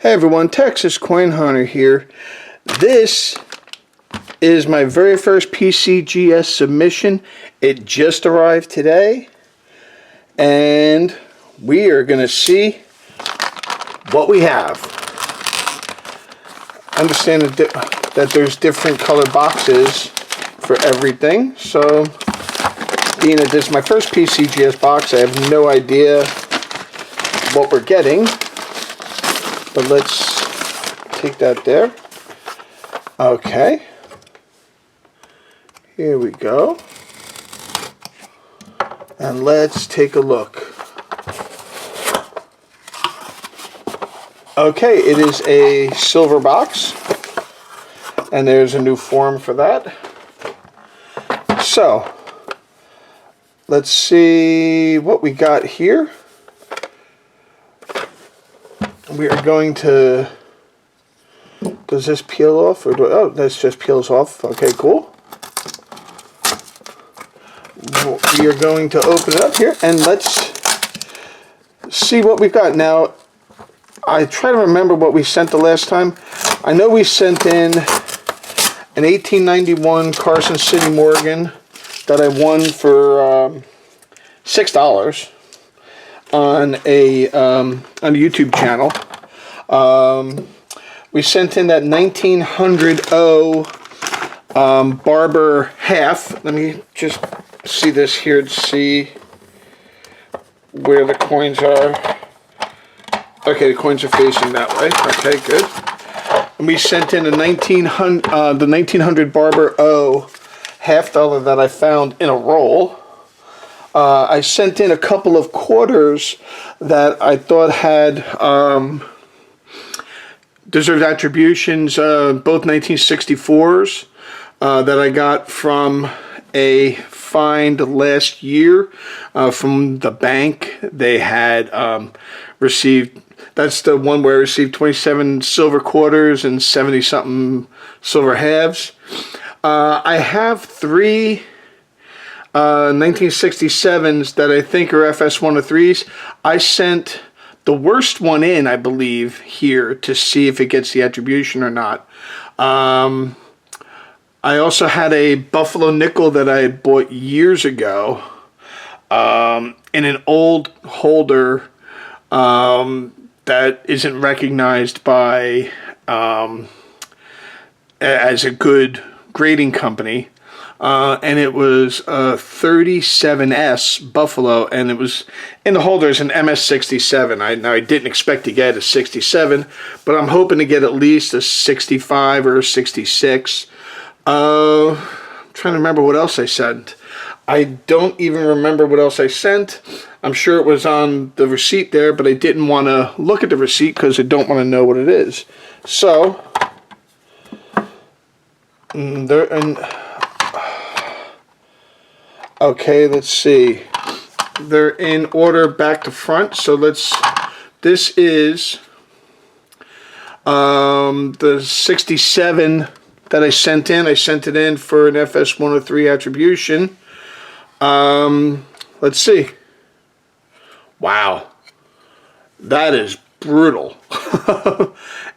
Hey everyone, Texas Coin Hunter here. This is my very first PCGS submission. It just arrived today, and we are going to see what we have. I understand that there's different color boxes for everything, so being that this is my first PCGS box, I have no idea what we're getting. But let's take that there. Okay. Here we go. And let's take a look. Okay, it is a silver box. And there's a new form for that. So, let's see what we got here. We are going to, does this peel off? Or oh, this just peels off. Okay, cool. We are going to open it up here and let's see what we've got. Now, I try to remember what we sent the last time. I know we sent in an 1891 Carson City Morgan that I won for $6. On a YouTube channel. We sent in that 1900 Barber half. Let me just see this here to see where the coins are. Okay, the coins are facing that way. Okay, good. And we sent in a the 1900 Barber O $half that I found in a roll. I sent in a couple of quarters that I thought had deserved attributions, both 1964s that I got from a find last year from the bank. They had received, that's the one where I received 27 silver quarters and 70-something silver halves. I have three 1967s that I think are FS103s. I sent the worst one in, I believe, here to see if it gets the attribution or not. I also had a Buffalo nickel that I had bought years ago in an old holder that isn't recognized by as a good grading company. And it was a 37S Buffalo, and it was in the holder as an MS67. I didn't expect to get a 67, but I'm hoping to get at least a 65 or a 66. I'm trying to remember what else I sent. I don't even remember what else I sent. I'm sure it was on the receipt there, but I didn't want to look at the receipt because I don't want to know what it is. So, okay, let's see. They're in order back to front. So this is the 67 that I sent in. I sent it in for an FS103 attribution. Let's see. Wow. That is brutal.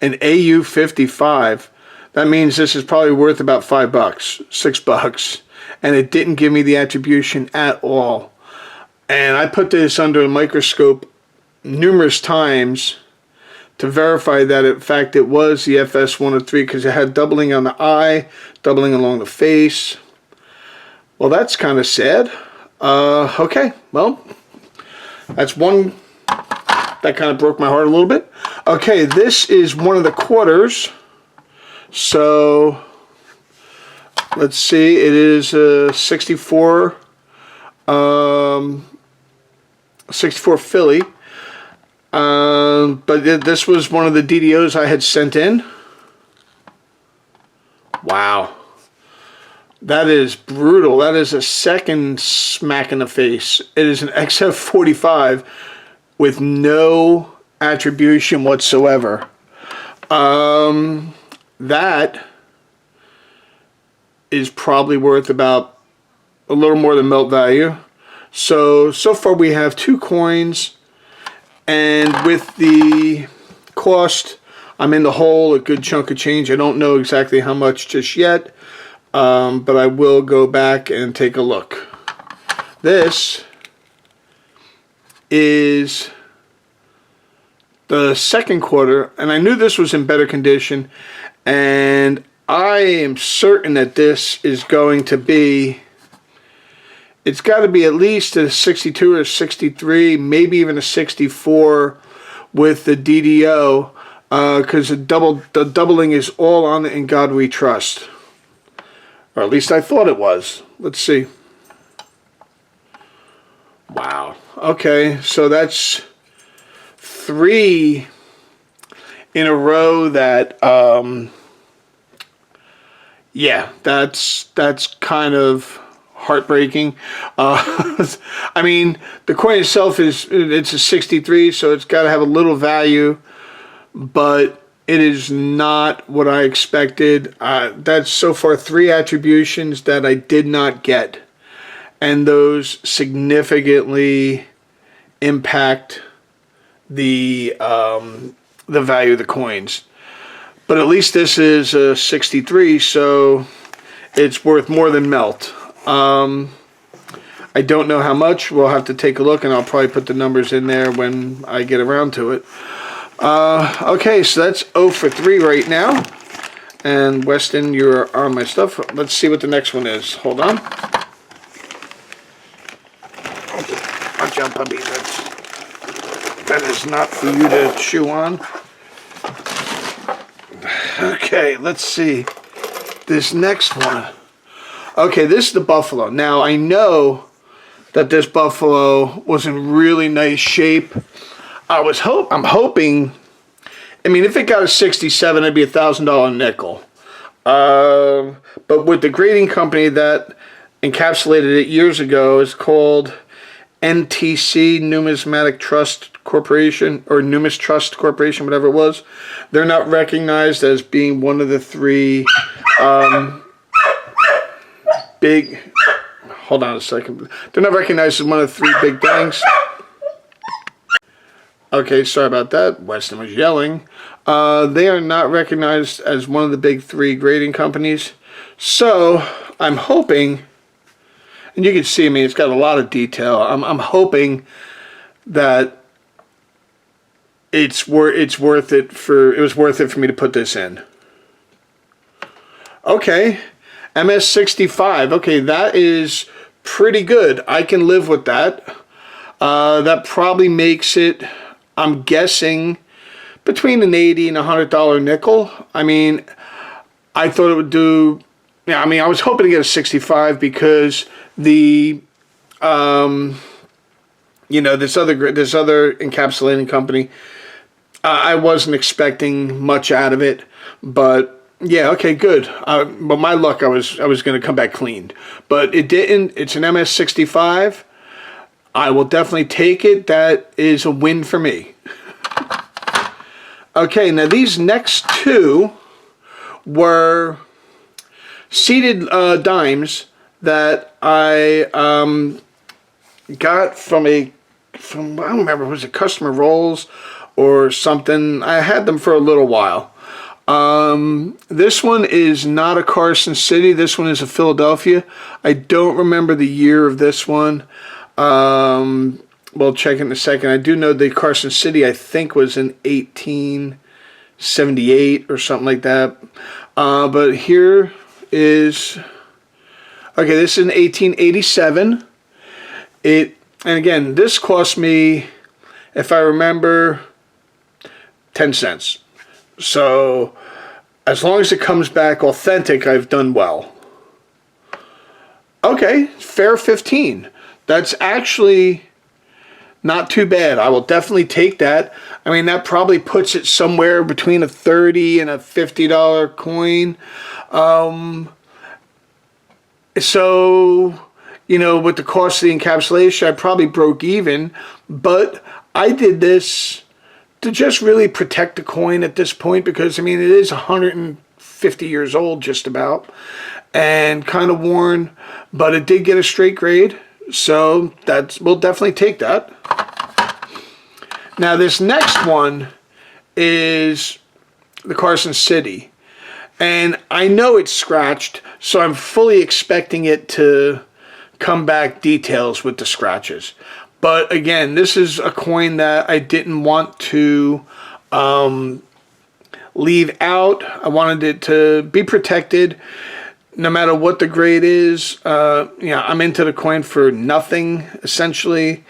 An AU55. That means this is probably worth about $5, $6. And it didn't give me the attribution at all. And I put this under a microscope numerous times to verify that in fact it was the FS103 because it had doubling on the eye, doubling along the face. Well, that's kind of sad. Okay, well, that's one that kind of broke my heart a little bit. Okay, this is one of the quarters. So let's see, it is a 64 Philly. But this was one of the DDOs I had sent in. Wow. That is brutal. That is a second smack in the face. It is an XF45 with no attribution whatsoever. That is probably worth about a little more than melt value. So far we have two coins, and with the cost I'm in the hole a good chunk of change. I don't know exactly how much just yet, but I will go back and take a look. This is the second quarter, and I knew this was in better condition, and I am certain that this is going to be, it's got to be at least a 62 or a 63, maybe even a 64 with the DDO, because the doubling is all on it, In God We Trust. Or at least I thought it was. Let's see. Wow. Okay, so that's 3 in a row that, yeah, that's kind of heartbreaking. I mean, the coin itself it's a 63, so it's got to have a little value, but it is not what I expected. That's so far 3 attributions that I did not get, and those significantly impact the value of the coins. But at least this is a 63, so it's worth more than melt. I don't know how much. We'll have to take a look, and I'll probably put the numbers in there when I get around to it. Okay, so that's 0 for 3 right now. And Weston, you're on my stuff. Let's see what the next one is. Hold on. Watch out, puppy. That is not for you to chew on. Okay, let's see. This next one. Okay, this is the Buffalo. Now, I know that this Buffalo was in really nice shape. I'm hoping, I mean, if it got a 67, it'd be $1,000 nickel. But with the grading company that encapsulated it years ago is called NTC, Numismatic Trust Corporation, or Numis Trust Corporation, whatever it was. They're not recognized as being one of the 3 big, hold on a second. They're not recognized as one of the 3 big things. Okay, sorry about that. Weston was yelling. They are not recognized as one of the big 3 grading companies. So, I'm hoping, and you can see, I mean, it's got a lot of detail. I'm hoping that it was worth it for me to put this in. Okay, MS65. Okay, that is pretty good. I can live with that. That probably makes it, I'm guessing, between an $80 and $100 nickel. I mean, I thought it would do, yeah, I mean, I was hoping to get a 65 because the, you know, this other encapsulating company, I wasn't expecting much out of it, but yeah, okay, good. But my luck, I was going to come back cleaned, but it didn't. It's an MS65. I will definitely take it. That is a win for me. Okay, now these next 2 were seated dimes that I got from I don't remember, was it Customer Rolls or something. I had them for a little while. This one is not a Carson City. This one is a Philadelphia. I don't remember the year of this one. We'll check in a second. I do know the Carson City, I think, was in 1878 or something like that. But here is, okay, this is in 1887. And again, this cost me, if I remember, 10 cents. So, as long as it comes back authentic, I've done well. Okay, fair 15. That's actually not too bad. I will definitely take that. I mean, that probably puts it somewhere between a $30 and a $50 coin. So, you know, with the cost of the encapsulation, I probably broke even. But I did this to just really protect the coin at this point because, I mean, it is 150 years old just about and kind of worn, but it did get a straight grade. So we'll definitely take that. Now this next one is the Carson City. And I know it's scratched, so I'm fully expecting it to come back details with the scratches. But again, this is a coin that I didn't want to leave out. I wanted it to be protected no matter what the grade is. I'm into the coin for nothing, essentially.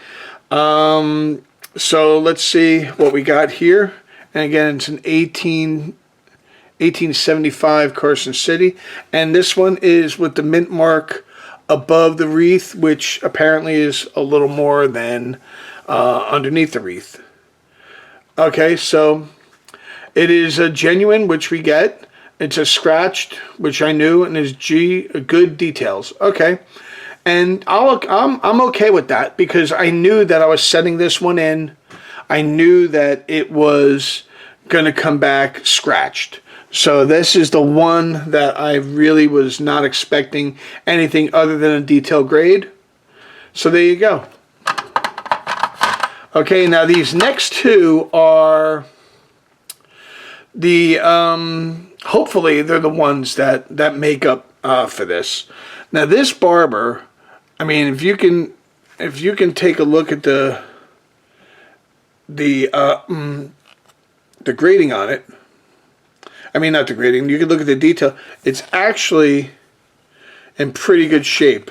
So let's see what we got here. And again, it's an 1875 Carson City. And this one is with the mint mark above the wreath, which apparently is a little more than underneath the wreath. Okay, so it is a genuine, which we get. It's a scratched, which I knew, and is good details. Okay, and I'm okay with that because I knew that I was setting this one in. I knew that it was going to come back scratched. So this is the one that I really was not expecting anything other than a detail grade. So there you go. Okay, now these next two are the, hopefully they're the ones that make up for this. Now this barber, I mean, if you can take a look at the grading on it. I mean, not the grading. You can look at the detail. It's actually in pretty good shape.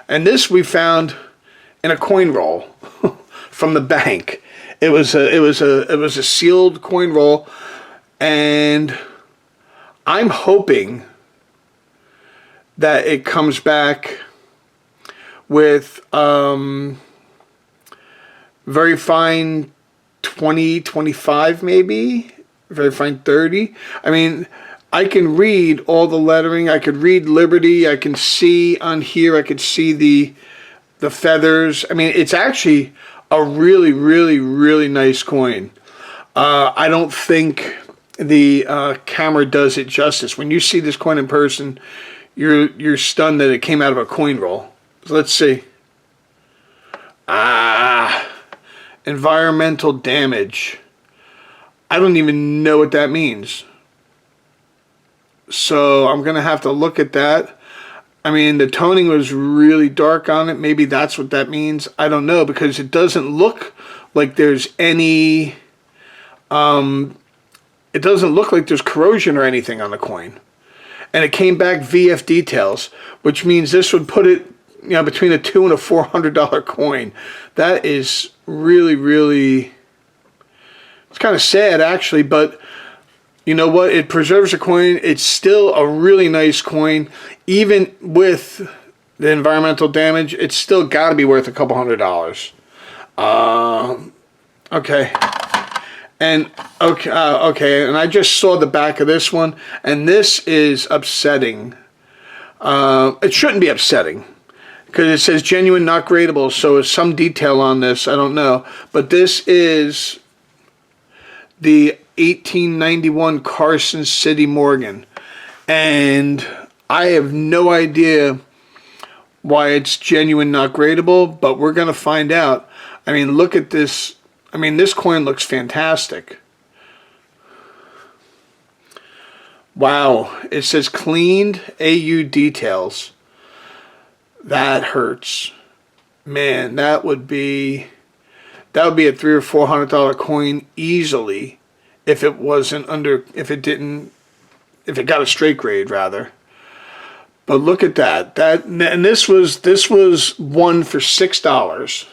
And this we found in a coin roll from the bank. It was a sealed coin roll, and I'm hoping that it comes back with very fine 20, 25 maybe. Very fine 30. I mean, I can read all the lettering. I could read Liberty. I can see on here. I could see the feathers. I mean, it's actually a really, really, really nice coin. I don't think the camera does it justice. When you see this coin in person, you're stunned that it came out of a coin roll. So let's see. Environmental damage. I don't even know what that means. So I'm going to have to look at that. I mean, the toning was really dark on it. Maybe that's what that means. I don't know, because it doesn't look like there's any... it doesn't look like there's corrosion or anything on the coin. And it came back VF details, which means this would put it, between a $200 and a $400 coin. That is really, really... It's kind of sad, actually, but you know what? It preserves the coin. It's still a really nice coin. Even with the environmental damage, it's still got to be worth a couple $100. Okay. And okay, and I just saw the back of this one, and this is upsetting. It shouldn't be upsetting, because it says genuine, not gradable, so there's some detail on this. I don't know. But this is the 1891 Carson City Morgan, and I have no idea why it's genuine, not gradable, but we're going to find out. I mean, look at this. I mean, this coin looks fantastic. Wow, it says cleaned AU details. That hurts. Man, that would be a $300 or $400 coin easily if it wasn't if it got a straight grade rather. But look at that. And this was one for $6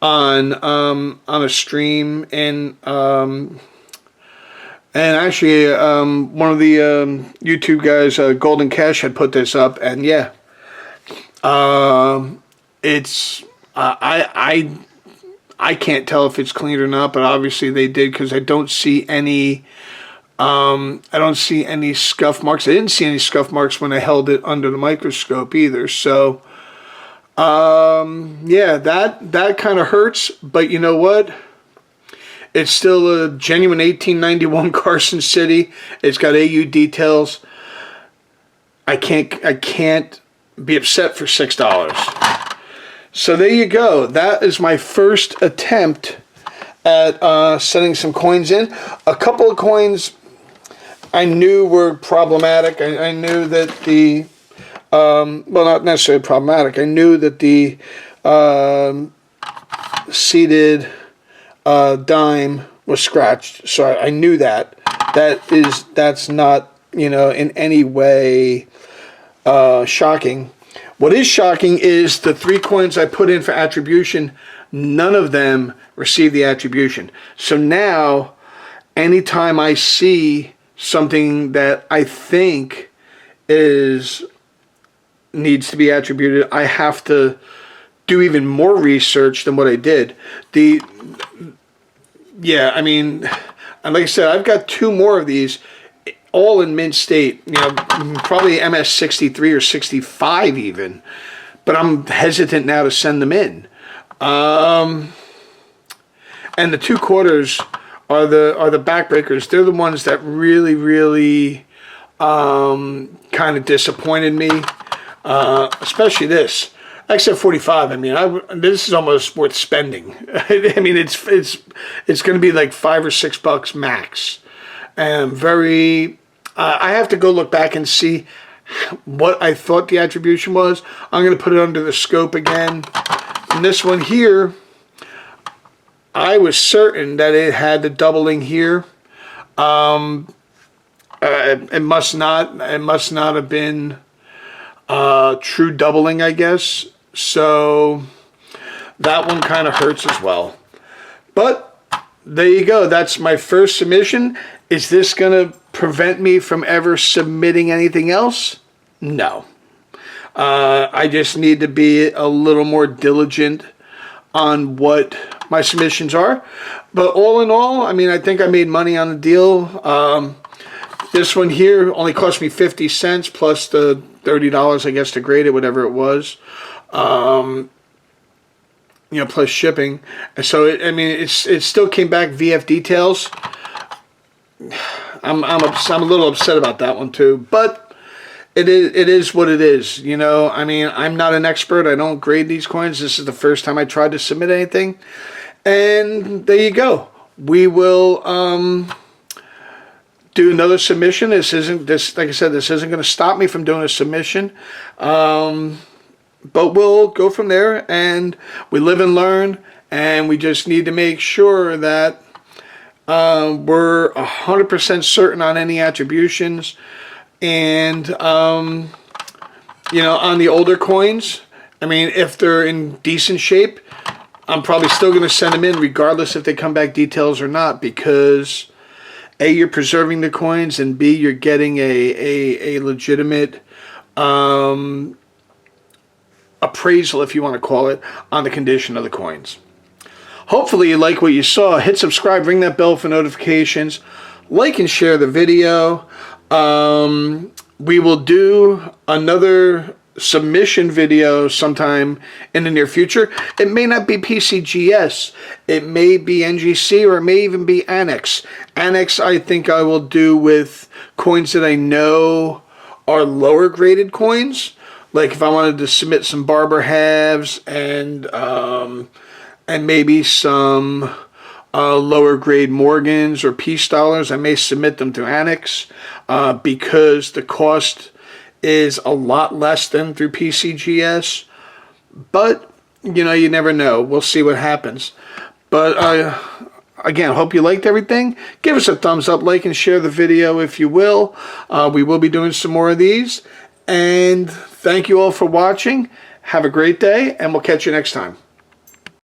on a stream, and actually one of the YouTube guys, Golden Cash, had put this up, and yeah, it's I can't tell if it's clean or not, but obviously they did, because I don't see any scuff marks. I didn't see any scuff marks when I held it under the microscope either. So yeah, that kind of hurts, but you know what? It's still a genuine 1891 Carson City. It's got AU details. I can't be upset for $6. So there you go. That is my first attempt at setting some coins in. A couple of coins I knew were problematic. I knew that the, well, not necessarily problematic. I knew that the seated dime was scratched. So I knew that. That's not, you know, in any way shocking. What is shocking is the 3 coins I put in for attribution, none of them received the attribution. So now, anytime I see something that I think needs to be attributed, I have to do even more research than what I did. Yeah, I mean, and like I said, I've got 2 more of these, all in mint state, you know, probably MS 63 or 65 even, but I'm hesitant now to send them in. And the 2 quarters are the backbreakers. They're the ones that really kind of disappointed me, especially this. XF45, I mean, this is almost worth spending. I mean, it's going to be like $5 or $6 max. And I have to go look back and see what I thought the attribution was. I'm going to put it under the scope again. And this one here, I was certain that it had the doubling here. It must not have been true doubling, I guess. So that one kind of hurts as well. But there you go. That's my first submission. Is this going to prevent me from ever submitting anything else? No. I just need to be a little more diligent on what my submissions are. But all in all, I mean, I think I made money on the deal. This one here only cost me 50 cents plus the $30, I guess, to grade it, whatever it was. You know, plus shipping. And so, it still came back VF details. I'm a little upset about that one too, but it is what it is. You know, I mean, I'm not an expert. I don't grade these coins. This is the first time I tried to submit anything, and there you go. We will do another submission. Like I said, this isn't going to stop me from doing a submission. But we'll go from there, and we live and learn, and we just need to make sure that we're 100% certain on any attributions. And, you know, on the older coins, I mean, if they're in decent shape, I'm probably still going to send them in regardless if they come back details or not, because A, you're preserving the coins, and B, you're getting a legitimate appraisal, if you want to call it, on the condition of the coins. Hopefully you like what you saw. Hit subscribe, ring that bell for notifications, like and share the video. We will do another submission video sometime in the near future. It may not be PCGS, it may be NGC, or it may even be Annex. Annex, I think I will do with coins that I know are lower graded coins. Like if I wanted to submit some Barber halves and maybe some lower grade Morgans or Peace dollars, I may submit them to Annex because the cost is a lot less than through PCGS. But, you know, you never know. We'll see what happens. But again, hope you liked everything. Give us a thumbs up, like, and share the video if you will. We will be doing some more of these. And thank you all for watching. Have a great day, and we'll catch you next time.